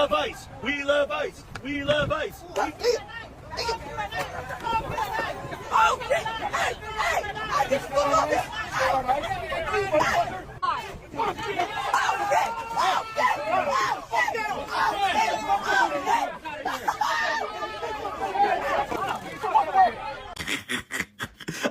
love ice. We love ice. We love ice.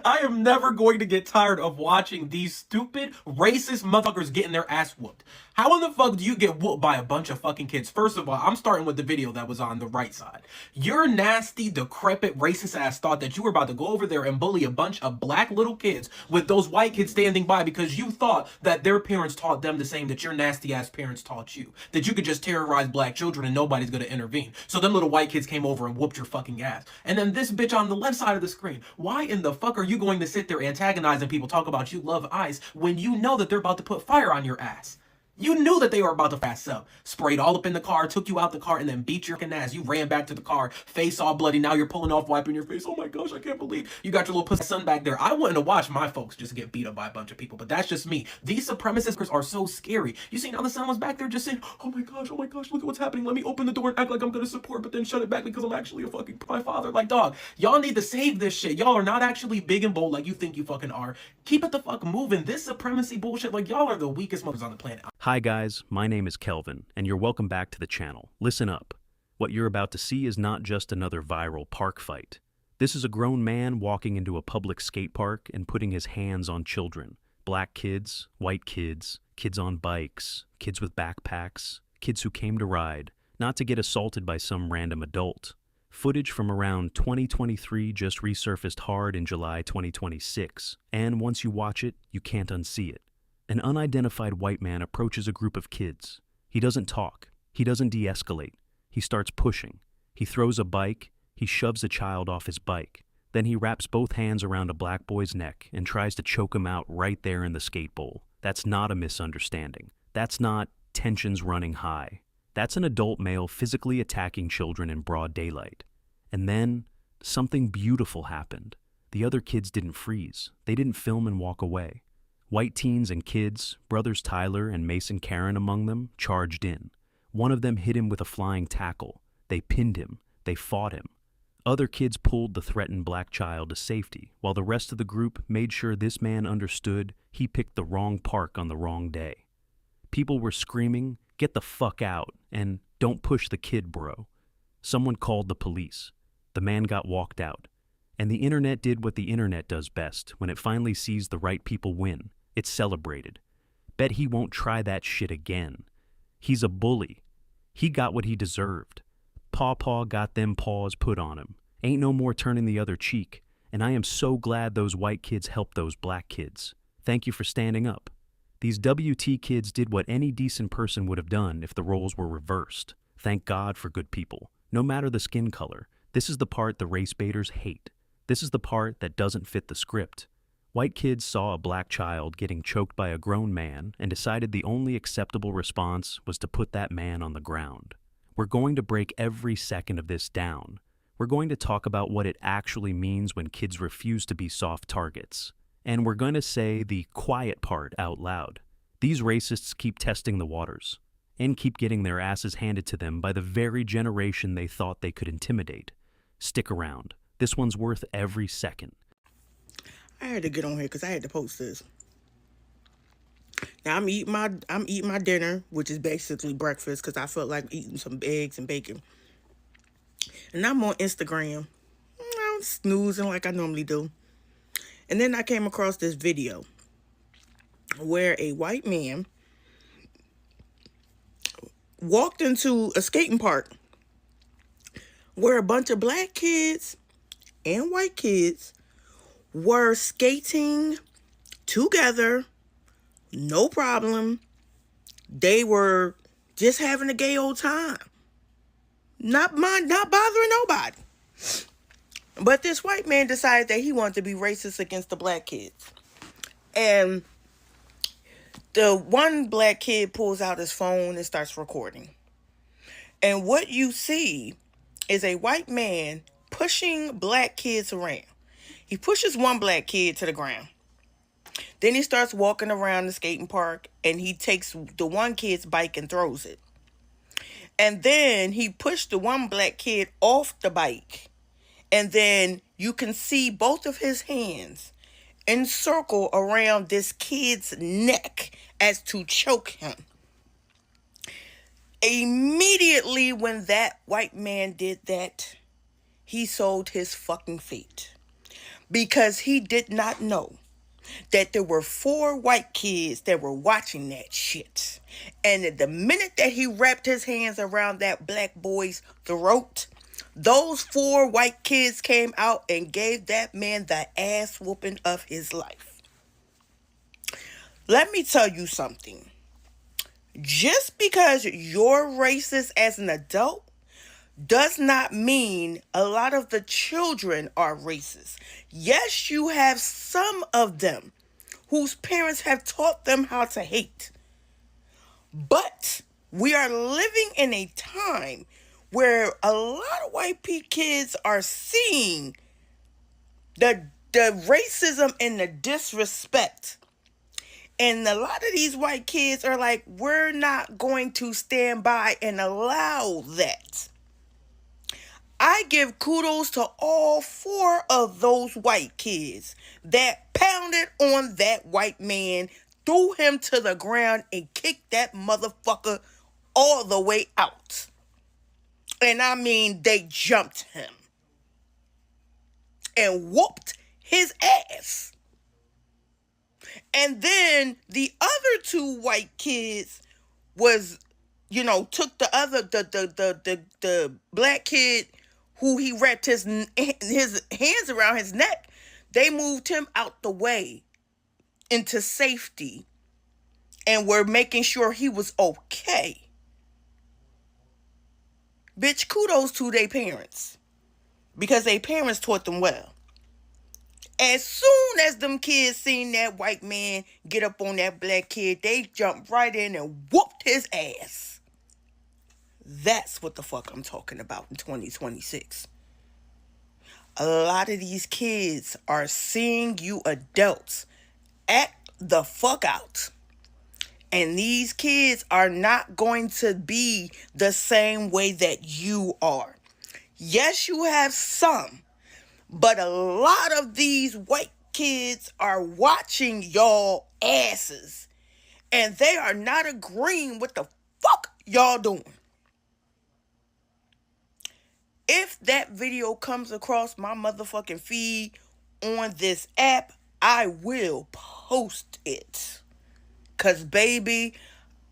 I am never going to get tired of watching these stupid, racist motherfuckers getting their ass whooped. How in the fuck do you get whooped by a bunch of fucking kids? First of all, I'm starting with the video that was on the right side. Your nasty, decrepit, racist ass thought that you were about to go over there and bully a bunch of black little kids with those white kids standing by because you thought that their parents taught them the same that your nasty ass parents taught you. That you could just terrorize black children and nobody's gonna intervene. So them little white kids came over and whooped your fucking ass. And then this bitch on the left side of the screen, why in the fuck are you going to sit there antagonizing people, talk about you love ice, when you know that they're about to put fire on your ass? You knew that they were about to fast up. Sprayed all up in the car, took you out the car, and then beat your fucking ass. You ran back to the car, face all bloody. Now you're pulling off, wiping your face. Oh my gosh, I can't believe you got your little pussy son back there. I wouldn't have watched my folks just get beat up by a bunch of people, but that's just me. These supremacists are so scary. You see, now the son was back there just saying, oh my gosh, look at what's happening. Let me open the door and act like I'm gonna support, but then shut it back because I'm actually a fucking my father. Like, dog, y'all need to save this shit. Y'all are not actually big and bold like you think you fucking are. Keep it the fuck moving. This supremacy bullshit, like, y'all are the weakest mothers on the planet. Hi guys, my name is Kelvin, and you're welcome back to the channel. Listen up. What you're about to see is not just another viral park fight. This is a grown man walking into a public skate park and putting his hands on children. Black kids, white kids, kids on bikes, kids with backpacks, kids who came to ride, not to get assaulted by some random adult. Footage from around 2023 just resurfaced hard in July 2026, and once you watch it, you can't unsee it. An unidentified white man approaches a group of kids. He doesn't talk. He doesn't de-escalate. He starts pushing. He throws a bike. He shoves a child off his bike. Then he wraps both hands around a black boy's neck and tries to choke him out right there in the skate bowl. That's not a misunderstanding. That's not tensions running high. That's an adult male physically attacking children in broad daylight. And then something beautiful happened. The other kids didn't freeze. They didn't film and walk away. White teens and kids, brothers Tyler and Mason Karen among them, charged in. One of them hit him with a flying tackle. They pinned him. They fought him. Other kids pulled the threatened black child to safety, while the rest of the group made sure this man understood he picked the wrong park on the wrong day. People were screaming, "Get the fuck out," and "Don't push the kid, bro." Someone called the police. The man got walked out. And the internet did what the internet does best when it finally sees the right people win. It's celebrated. Bet he won't try that shit again. He's a bully. He got what he deserved. Paw got them paws put on him. Ain't no more turning the other cheek. And I am so glad those white kids helped those black kids. Thank you for standing up. These WT kids did what any decent person would have done if the roles were reversed. Thank God for good people. No matter the skin color, this is the part the race baiters hate. This is the part that doesn't fit the script. White kids saw a black child getting choked by a grown man and decided the only acceptable response was to put that man on the ground. We're going to break every second of this down. We're going to talk about what it actually means when kids refuse to be soft targets. And we're going to say the quiet part out loud. These racists keep testing the waters and keep getting their asses handed to them by the very generation they thought they could intimidate. Stick around. This one's worth every second. I had to get on here because I had to post this. Now I'm eating my dinner, which is basically breakfast, because I felt like eating some eggs and bacon. And I'm on Instagram. I'm snoozing like I normally do. And then I came across this video where a white man walked into a skating park where a bunch of black kids and white kids were skating together, no problem. They were just having a gay old time. Not bothering nobody. But this white man decided that he wanted to be racist against the black kids. And the one black kid pulls out his phone and starts recording. And what you see is a white man pushing black kids around. He pushes one black kid to the ground. Then he starts walking around the skating park and he takes the one kid's bike and throws it. And then he pushed the one black kid off the bike. And then you can see both of his hands encircle around this kid's neck as to choke him. Immediately when that white man did that, he sold his fucking fate. Because he did not know that there were 4 white kids that were watching that shit. And at the minute that he wrapped his hands around that black boy's throat, those 4 white kids came out and gave that man the ass whooping of his life. Let me tell you something. Just because you're racist as an adult does not mean a lot of the children are racist. Yes, you have some of them whose parents have taught them how to hate. But we are living in a time where a lot of white kids are seeing the racism and the disrespect. And a lot of these white kids are like, we're not going to stand by and allow that. I give kudos to all 4 of those white kids that pounded on that white man, threw him to the ground, and kicked that motherfucker all the way out. And I mean, they jumped him and whooped his ass. And then the other 2 white kids was, took the black kid who he wrapped his hands around his neck. They moved him out the way into safety and were making sure he was okay. Bitch, kudos to their parents, because their parents taught them well. As soon as them kids seen that white man get up on that black kid, they jumped right in and whooped his ass. That's what the fuck I'm talking about in 2026. A lot of these kids are seeing you adults act the fuck out. And these kids are not going to be the same way that you are. Yes, you have some. But a lot of these white kids are watching y'all asses. And they are not agreeing with the fuck y'all doing. If that video comes across my motherfucking feed on this app, I will post it. Cause baby,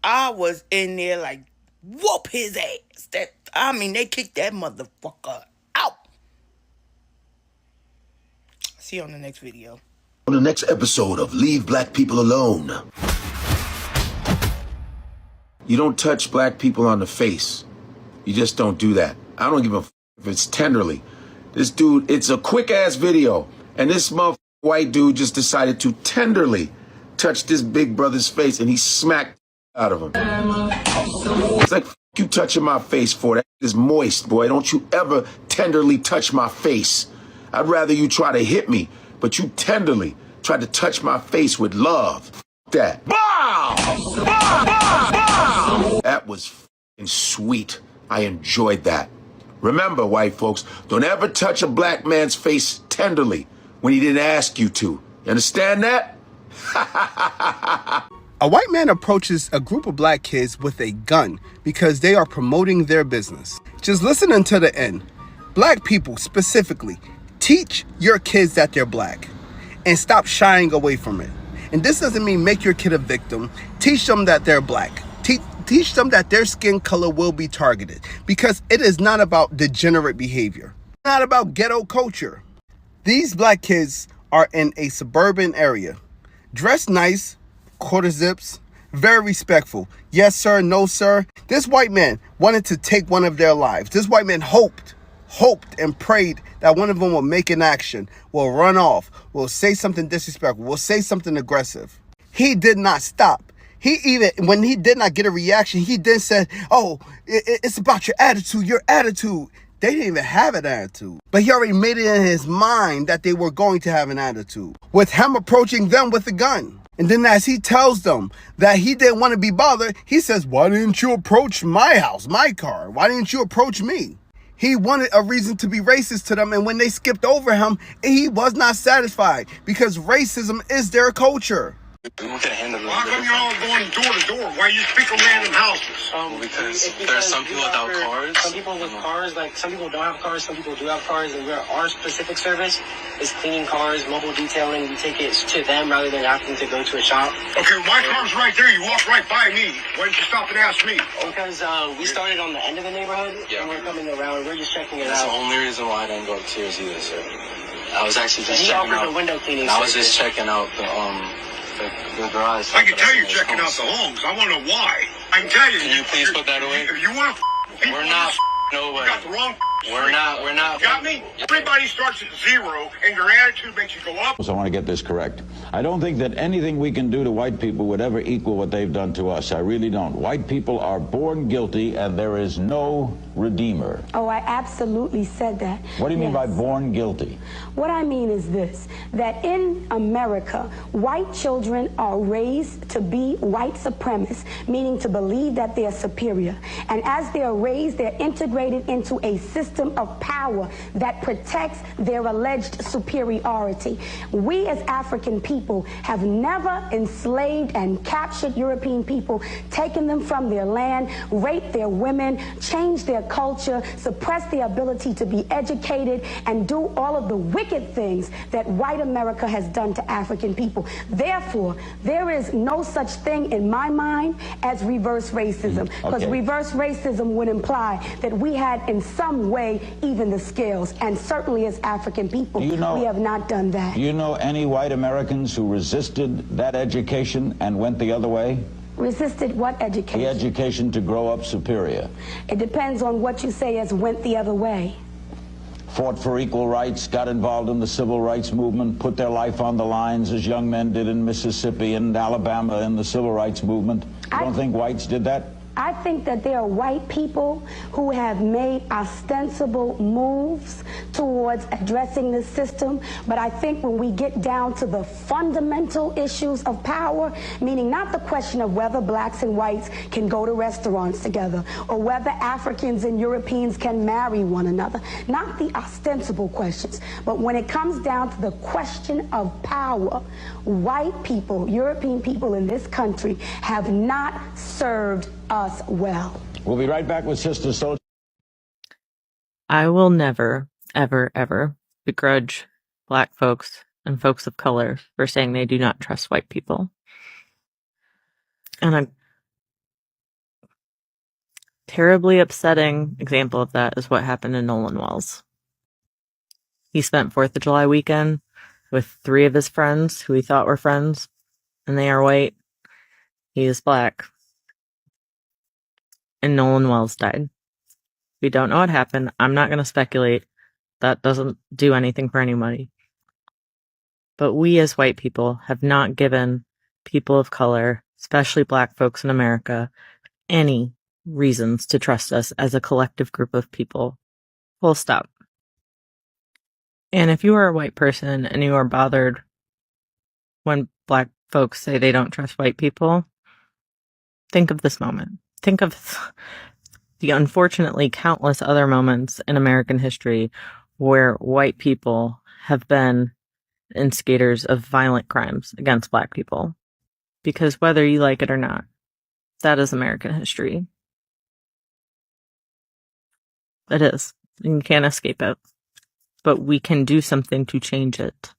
I was in there like, whoop his ass. They kicked that motherfucker out. See you on the next video. On the next episode of Leave Black People Alone. You don't touch black people on the face. You just don't do that. I don't give a f if it's tenderly. This dude, it's a quick ass video. And this motherfucking white dude just decided to tenderly touch this big brother's face, and he smacked out of him. It's like, f you touching my face for? That is moist, boy. Don't you ever tenderly touch my face. I'd rather you try to hit me, but you tenderly tried to touch my face with love. F that. Bow! Bow! Bow! Bow! That was f***ing sweet. I enjoyed that. Remember, white folks, don't ever touch a black man's face tenderly when he didn't ask you to. You understand that? A white man approaches a group of black kids with a gun because they are promoting their business. Just listen until the end. Black people specifically, teach your kids that they're black and stop shying away from it. And this doesn't mean make your kid a victim. Teach them that they're black. Teach them that their skin color will be targeted, because it is not about degenerate behavior. It's not about ghetto culture. These black kids are in a suburban area. Dressed nice, quarter zips, very respectful. Yes, sir, no, sir. This white man wanted to take one of their lives. This white man hoped and prayed that one of them will make an action, will run off, will say something disrespectful, will say something aggressive. He did not stop. When he did not get a reaction, he then said, oh, it's about your attitude, They didn't even have an attitude. But he already made it in his mind that they were going to have an attitude, with him approaching them with a gun. And then as he tells them that he didn't want to be bothered, he says, why didn't you approach my house, my car? Why didn't you approach me? He wanted a reason to be racist to them, and when they skipped over him, he was not satisfied because racism is their culture. We could handle it. How come you're all going door to door? Why you speak of random houses? Because there are some people without cars. Some people with cars, like some people don't have cars, some people do have cars, and our specific service is cleaning cars, mobile detailing. We take it to them rather than having to go to a shop. Okay, my car's right there. You walk right by me. Why didn't you stop and ask me? Because we started on the end of the neighborhood, and we're coming around. We're just checking it That's out. the only reason why I didn't go upstairs either, sir. I was actually just He checking offers out. a window cleaning I was service. just checking out the garage. I can tell you're checking out the homes. I want to know why. I can tell you. Can you please put that away? If you want to people, We're not nobody. you got the wrong. We're not. Got me? Everybody starts at zero, and your attitude makes you go up. So I want to get this correct. I don't think that anything we can do to white people would ever equal what they've done to us. I really don't. White people are born guilty, and there is no redeemer. Oh, I absolutely said that. What do you mean by Yes. born guilty? What I mean is this, that in America, white children are raised to be white supremacists, meaning to believe that they're superior. And as they're raised, they're integrated into a system of power that protects their alleged superiority. We as African people have never enslaved and captured European people, taken them from their land, raped their women, changed their culture, suppressed their ability to be educated, and do all of the wicked things that white America has done to African people. Therefore, there is no such thing in my mind as reverse racism, because Okay. reverse racism would imply that we had in some way even the scales, and certainly as African people, Do you know- we have not done that. Do you know any white Americans who resisted that education and went the other way? Resisted what The education? education to grow up superior. It depends on what you say as went the other way. Fought for equal rights, got involved in the civil rights movement, put their life on the lines as young men did in Mississippi and Alabama in the civil rights movement. You don't think whites did that? I think that there are white people who have made ostensible moves towards addressing this system, but I think when we get down to the fundamental issues of power, meaning not the question of whether blacks and whites can go to restaurants together, or whether Africans and Europeans can marry one another, not the ostensible questions, but when it comes down to the question of power, white people, European people in this country have not served us well. We'll be right back with Sister Soldier. I will never, ever, ever begrudge black folks and folks of color for saying they do not trust white people. And a terribly upsetting example of that is what happened in Nolan Walls. He spent 4th of July weekend with 3 of his friends who he thought were friends, and they are white. He is black. And Nolan Wells died. We don't know what happened. I'm not going to speculate. That doesn't do anything for anybody. But we as white people have not given people of color, especially black folks in America, any reasons to trust us as a collective group of people. Full stop. And if you are a white person and you are bothered when black folks say they don't trust white people, think of this moment. Think of the unfortunately countless other moments in American history where white people have been instigators of violent crimes against black people. Because whether you like it or not, that is American history. It is. You can't escape it. But we can do something to change it.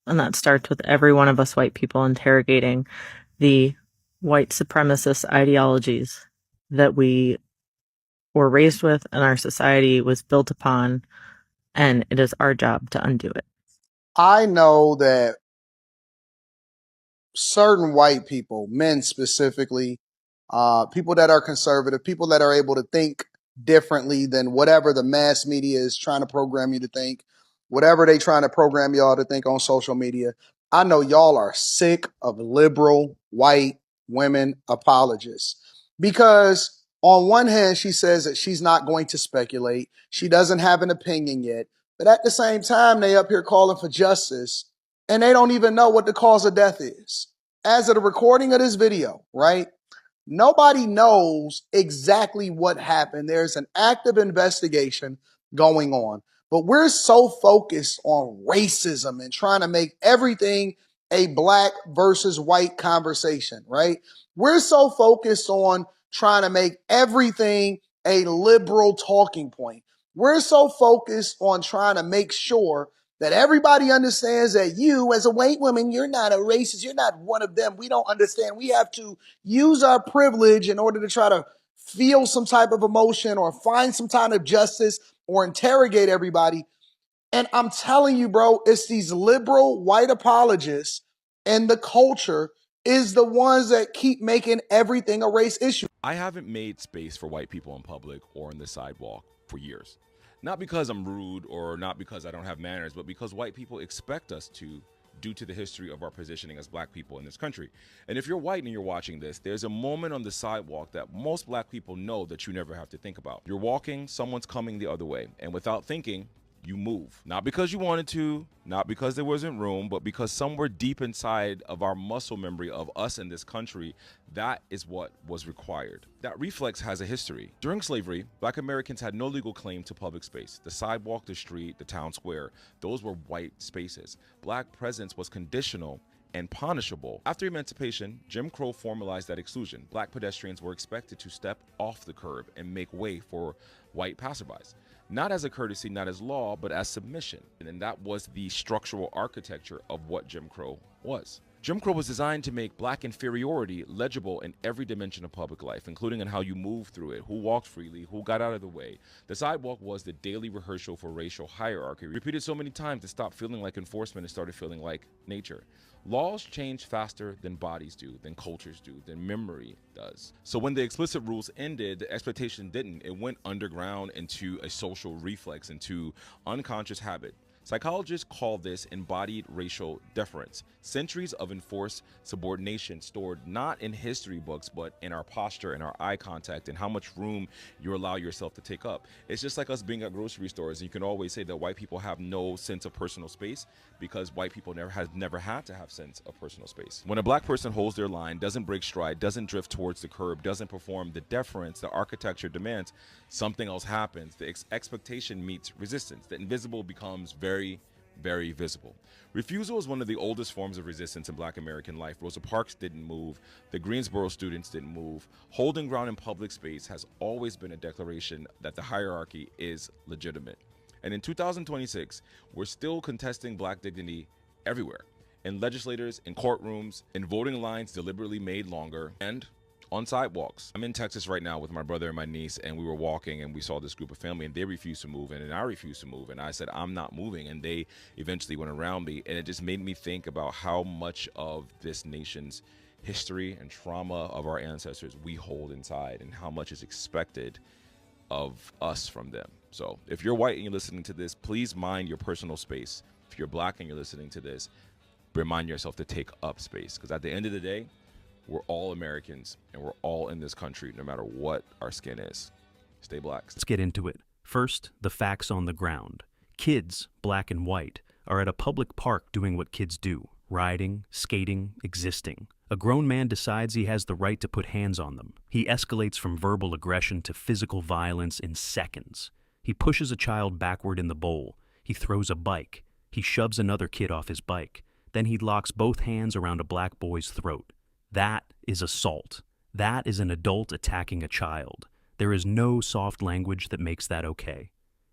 And that starts with every one of us white people interrogating the white supremacist ideologies that we were raised with and our society was built upon, and it is our job to undo it. I know that certain white people, men specifically, people that are conservative, people that are able to think differently than whatever the mass media is trying to program you to think, whatever they trying to program y'all to think on social media. I know y'all are sick of liberal white women apologists, because on one hand, she says that she's not going to speculate. She doesn't have an opinion yet. But at the same time, they up here calling for justice and they don't even know what the cause of death is. As of the recording of this video, right? Nobody knows exactly what happened. There's an active investigation going on, but we're so focused on racism and trying to make everything a black versus white conversation, right? We're so focused on trying to make everything a liberal talking point. We're so focused on trying to make sure that everybody understands that you, as a white woman, you're not a racist. You're not one of them. We don't understand. We have to use our privilege in order to try to feel some type of emotion or find some kind of justice or interrogate everybody. And I'm telling you, bro, it's these liberal white apologists and the culture is the ones that keep making everything a race issue. I haven't made space for white people in public or on the sidewalk for years. Not because I'm rude or not because I don't have manners, but because white people expect us to, due to the history of our positioning as black people in this country. And if you're white and you're watching this, there's a moment on the sidewalk that most black people know that you never have to think about. You're walking, someone's coming the other way, and without thinking, you move. Not because you wanted to, not because there wasn't room, but because somewhere deep inside of our muscle memory of us in this country, that is what was required. That reflex has a history. During slavery, black Americans had no legal claim to public space. The sidewalk, the street, the town square, those were white spaces. Black presence was conditional and punishable. After emancipation, Jim Crow formalized that exclusion. Black pedestrians were expected to step off the curb and make way for white passerbys. Not as a courtesy, not as law, but as submission. And that was the structural architecture of what Jim Crow was. Jim Crow was designed to make black inferiority legible in every dimension of public life, including in how you moved through it, who walked freely, who got out of the way. The sidewalk was the daily rehearsal for racial hierarchy, repeated so many times it stopped feeling like enforcement and started feeling like nature. Laws change faster than bodies do, than cultures do, than memory does. So when the explicit rules ended, the expectation didn't. It went underground into a social reflex, into unconscious habit. Psychologists call this embodied racial deference. Centuries of enforced subordination stored not in history books, but in our posture and our eye contact and how much room you allow yourself to take up. It's just like us being at grocery stores. And you can always say that white people have no sense of personal space because white people never had to have sense of personal space. When a black person holds their line, doesn't break stride, doesn't drift towards the curb, doesn't perform the deference the architecture demands, something else happens. The expectation meets resistance. The invisible becomes very, very visible. Refusal is one of the oldest forms of resistance in black American life. Rosa Parks didn't move. The Greensboro students didn't move. Holding ground in public space has always been a declaration that the hierarchy is legitimate. And in 2026, we're still contesting black dignity everywhere. In legislators, in courtrooms, in voting lines deliberately made longer, and on sidewalks. I'm in Texas right now with my brother and my niece, and we were walking and we saw this group of family and they refused to move, and then I refused to move, and I said, I'm not moving, and they eventually went around me, and it just made me think about how much of this nation's history and trauma of our ancestors we hold inside and how much is expected of us from them. So if you're white and you're listening to this, please mind your personal space. If you're black and you're listening to this, remind yourself to take up space, because at the end of the day, we're all Americans, and we're all in this country, no matter what our skin is. Stay black. Let's get into it. First, the facts on the ground. Kids, black and white, are at a public park doing what kids do: riding, skating, existing. A grown man decides he has the right to put hands on them. He escalates from verbal aggression to physical violence in seconds. He pushes a child backward in the bowl. He throws a bike. He shoves another kid off his bike. Then he locks both hands around a black boy's throat. That is assault. That is an adult attacking a child. There is no soft language that makes that okay.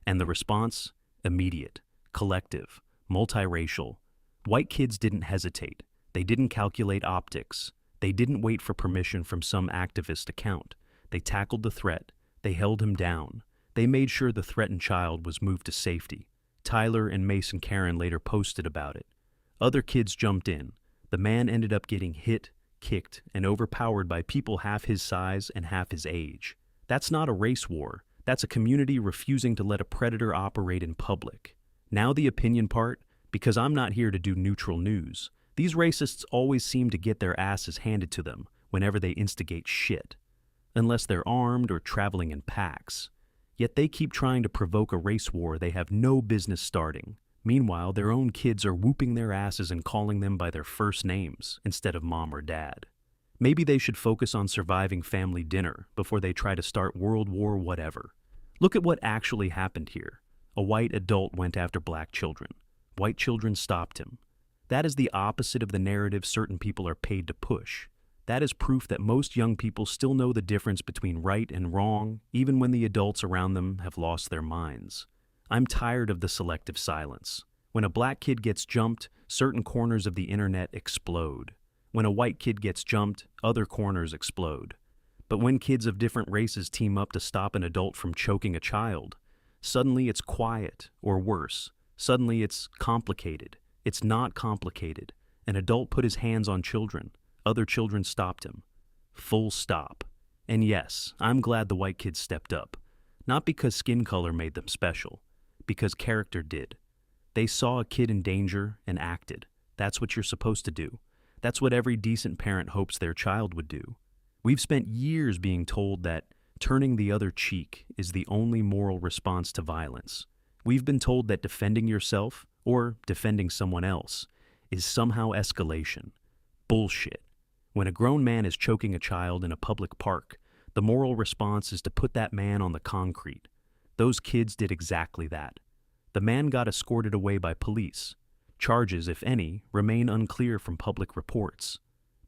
And the response? Immediate, collective, multiracial. White kids didn't hesitate. They didn't calculate optics. They didn't wait for permission from some activist account. They tackled the threat. They held him down. They made sure the threatened child was moved to safety. Tyler and Mason Karen later posted about it. Other kids jumped in. The man ended up getting hit, kicked, and overpowered by people half his size and half his age. That's not a race war. That's a community refusing to let a predator operate in public. Now the opinion part, because I'm not here to do neutral news. These racists always seem to get their asses handed to them whenever they instigate shit. Unless they're armed or traveling in packs. Yet they keep trying to provoke a race war they have no business starting. Meanwhile, their own kids are whooping their asses and calling them by their first names instead of mom or dad. Maybe they should focus on surviving family dinner before they try to start World War whatever. Look at what actually happened here. A white adult went after black children. White children stopped him. That is the opposite of the narrative certain people are paid to push. That is proof that most young people still know the difference between right and wrong, even when the adults around them have lost their minds. I'm tired of the selective silence. When a black kid gets jumped, certain corners of the internet explode. When a white kid gets jumped, other corners explode. But when kids of different races team up to stop an adult from choking a child, suddenly it's quiet, or worse, suddenly it's complicated. It's not complicated. An adult put his hands on children. Other children stopped him. Full stop. And yes, I'm glad the white kids stepped up. Not because skin color made them special, because character did. They saw a kid in danger and acted. That's what you're supposed to do. That's what every decent parent hopes their child would do. We've spent years being told that turning the other cheek is the only moral response to violence. We've been told that defending yourself, or defending someone else, is somehow escalation. Bullshit. When a grown man is choking a child in a public park, the moral response is to put that man on the concrete. Those kids did exactly that. The man got escorted away by police. Charges, if any, remain unclear from public reports.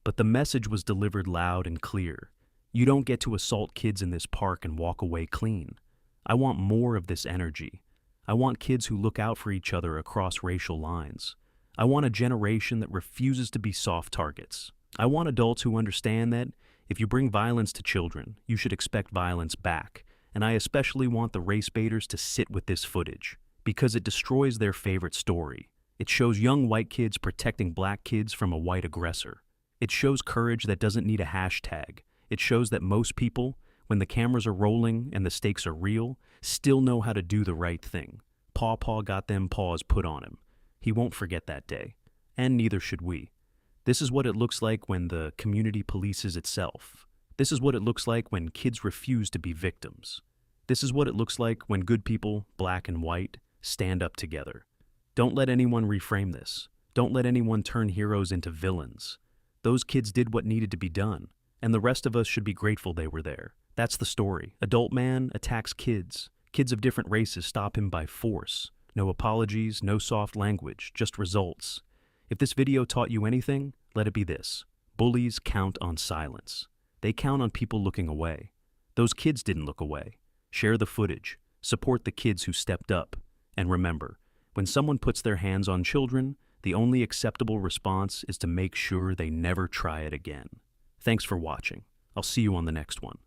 But the message was delivered loud and clear. You don't get to assault kids in this park and walk away clean. I want more of this energy. I want kids who look out for each other across racial lines. I want a generation that refuses to be soft targets. I want adults who understand that if you bring violence to children, you should expect violence back. And I especially want the race baiters to sit with this footage, because it destroys their favorite story. It shows young white kids protecting black kids from a white aggressor. It shows courage that doesn't need a hashtag. It shows that most people, when the cameras are rolling and the stakes are real, still know how to do the right thing. Paw got them paws put on him. He won't forget that day. And neither should we. This is what it looks like when the community polices itself. This is what it looks like when kids refuse to be victims. This is what it looks like when good people, black and white, stand up together. Don't let anyone reframe this. Don't let anyone turn heroes into villains. Those kids did what needed to be done, and the rest of us should be grateful they were there. That's the story. Adult man attacks kids. Kids of different races stop him by force. No apologies, no soft language, just results. If this video taught you anything, let it be this. Bullies count on silence. They count on people looking away. Those kids didn't look away. Share the footage. Support the kids who stepped up. And remember, when someone puts their hands on children, the only acceptable response is to make sure they never try it again. Thanks for watching. I'll see you on the next one.